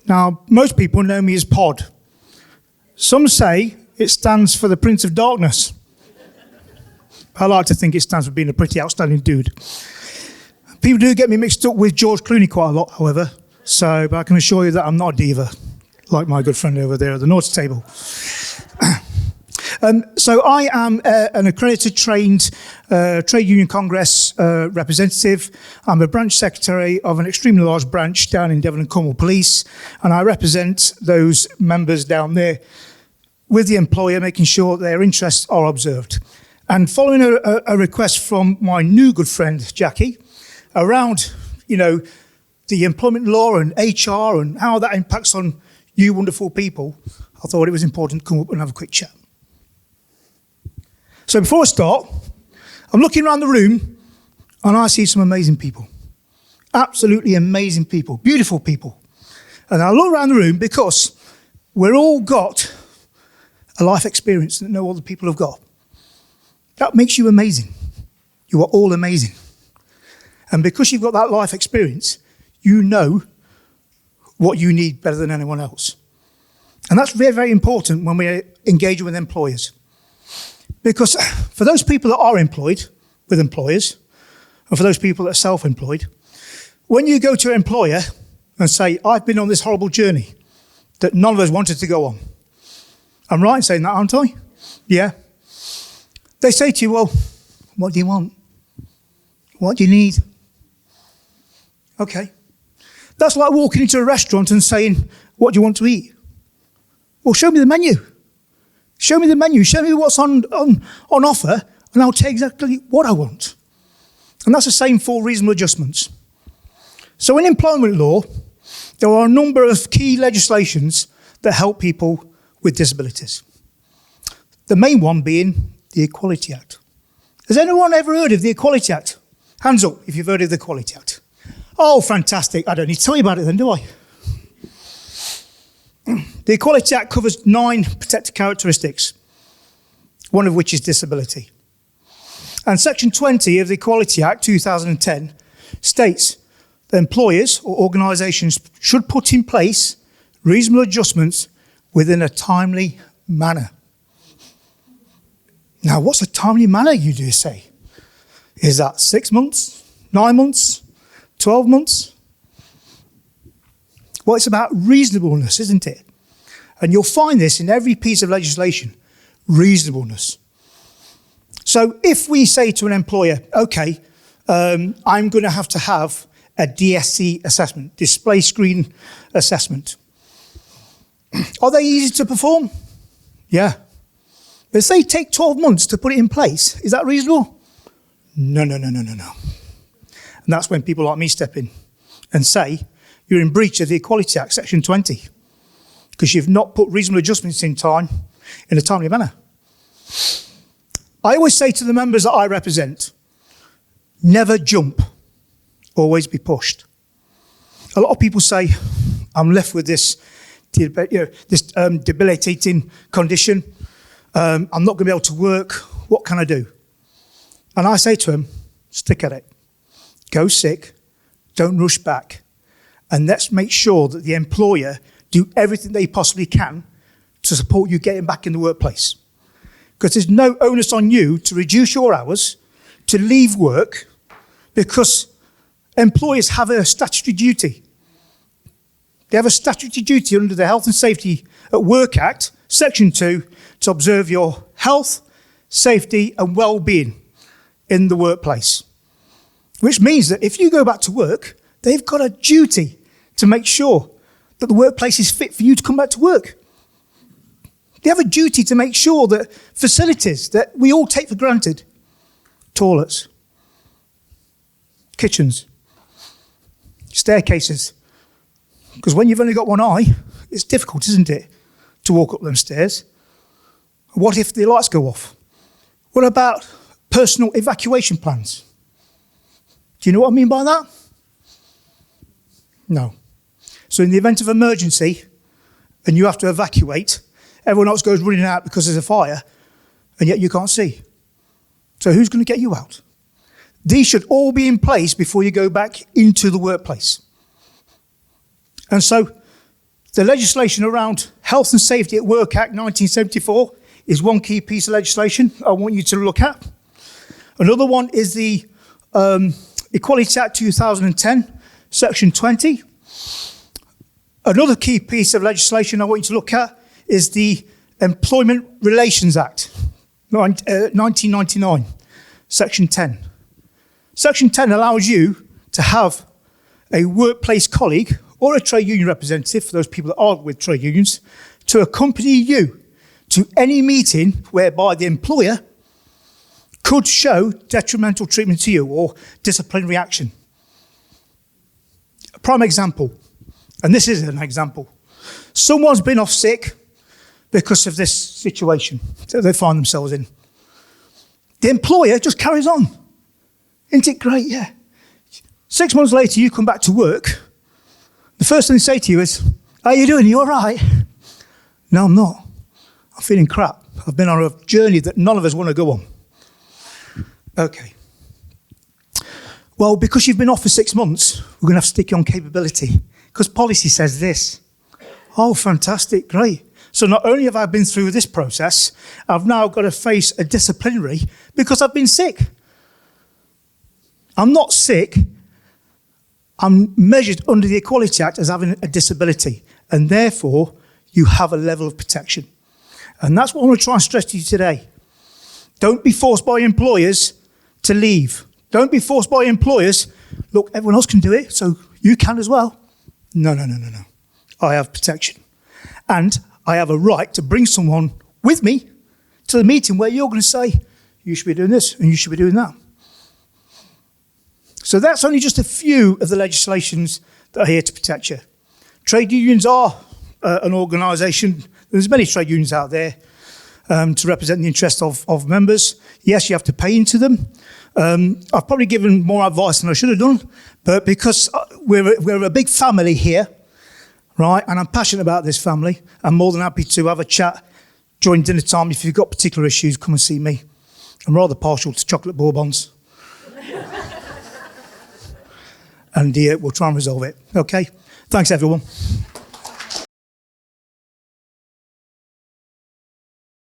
Now, most people know me as Pod. Some say it stands for the Prince of Darkness. I like to think it stands for being a pretty outstanding dude. People do get me mixed up with George Clooney quite a lot, however, but I can assure you that I'm not a diva, like my good friend over there at the naughty table. So I am an accredited trained Trade Union Congress representative. I'm a branch secretary of an extremely large branch down in Devon and Cornwall Police, and I represent those members down there with the employer, making sure their interests are observed. And following a request from my new good friend, Jackie, around, the employment law and HR and how that impacts on you wonderful people, I thought it was important to come up and have a quick chat. So before I start, I'm looking around the room and I see some amazing people. Absolutely amazing people, beautiful people. And I look around the room because we've all got a life experience that no other people have got. That makes you amazing. You are all amazing. And because you've got that life experience, you know what you need better than anyone else. And that's very, very important when we're engaging with employers. Because for those people that are employed with employers, and for those people that are self-employed, when you go to an employer and say, I've been on this horrible journey that none of us wanted to go on. I'm right in saying that, aren't I? Yeah. They say to you, well, what do you want? What do you need? Okay. That's like walking into a restaurant and saying, what do you want to eat? Well, show me the menu. Show me the menu. Show me what's on offer, and I'll tell you exactly what I want. And that's the same for reasonable adjustments. So in employment law, there are a number of key legislations that help people with disabilities. The main one being the Equality Act. Has anyone ever heard of the Equality Act? Hands up if you've heard of the Equality Act. Oh, fantastic. I don't need to tell you about it then, do I? The Equality Act covers 9 protected characteristics, one of which is disability. And Section 20 of the Equality Act 2010 states that employers or organisations should put in place reasonable adjustments within a timely manner. Now, what's a timely manner, you do say? Is that 6 months, 9 months, 12 months? Well, it's about reasonableness, isn't it? And you'll find this in every piece of legislation, reasonableness. So if we say to an employer, okay, I'm going to have a DSC assessment, display screen assessment. Are they easy to perform? Yeah. But if they take 12 months to put it in place, is that reasonable? No. And that's when people like me step in and say, you're in breach of the Equality Act, Section 20, because you've not put reasonable adjustments in a timely manner. I always say to the members that I represent, never jump, always be pushed. A lot of people say, I'm left with this debilitating condition. I'm not going to be able to work. What can I do? And I say to them, stick at it. Go sick. Don't rush back. And let's make sure that the employer do everything they possibly can to support you getting back in the workplace. Because there's no onus on you to reduce your hours, to leave work, because employers have a statutory duty. They have a statutory duty under the Health and Safety at Work Act, Section 2, to observe your health, safety and well-being in the workplace. Which means that if you go back to work, they've got a duty to make sure that the workplace is fit for you to come back to work. They have a duty to make sure that facilities that we all take for granted, toilets, kitchens, staircases, because when you've only got one eye, it's difficult, isn't it, to walk up them stairs? What if the lights go off? What about personal evacuation plans? Do you know what I mean by that? No. So in the event of emergency, and you have to evacuate, everyone else goes running out because there's a fire, and yet you can't see. So who's going to get you out? These should all be in place before you go back into the workplace. And so The legislation around Health and Safety at Work Act 1974 is one key piece of legislation I want you to look at. Another one is the Equality Act 2010, Section 20. Another key piece of legislation I want you to look at is the Employment Relations Act, 1999, Section 10. Section 10 allows you to have a workplace colleague or a trade union representative, for those people that are with trade unions, to accompany you to any meeting whereby the employer could show detrimental treatment to you or disciplinary action. A prime example, and this is an example. Someone's been off sick because of this situation that they find themselves in. The employer just carries on. Isn't it great? Yeah. 6 months later, you come back to work. The first thing they say to you is, how are you doing? Are you all right? No, I'm not. I'm feeling crap. I've been on a journey that none of us want to go on. Okay. Well, because you've been off for 6 months, we're going to have to stick you on capability because policy says this. Oh, fantastic, great. So not only have I been through this process, I've now got to face a disciplinary because I've been sick. I'm not sick. I'm measured under the Equality Act as having a disability, and therefore you have a level of protection. And that's what I want to try and stress to you today. Don't be forced by employers to leave. Don't be forced by employers, look, everyone else can do it, so you can as well. No. I have protection. And I have a right to bring someone with me to the meeting where you're going to say, you should be doing this and you should be doing that. So that's only just a few of the legislations that are here to protect you. Trade unions are an organisation. There's many trade unions out there to represent the interests of members. Yes, you have to pay into them. I've probably given more advice than I should have done, but because we're a big family here, right, and I'm passionate about this family, I'm more than happy to have a chat during dinner time. If you've got particular issues, come and see me. I'm rather partial to chocolate bourbons. And we'll try and resolve it. Okay? Thanks, everyone.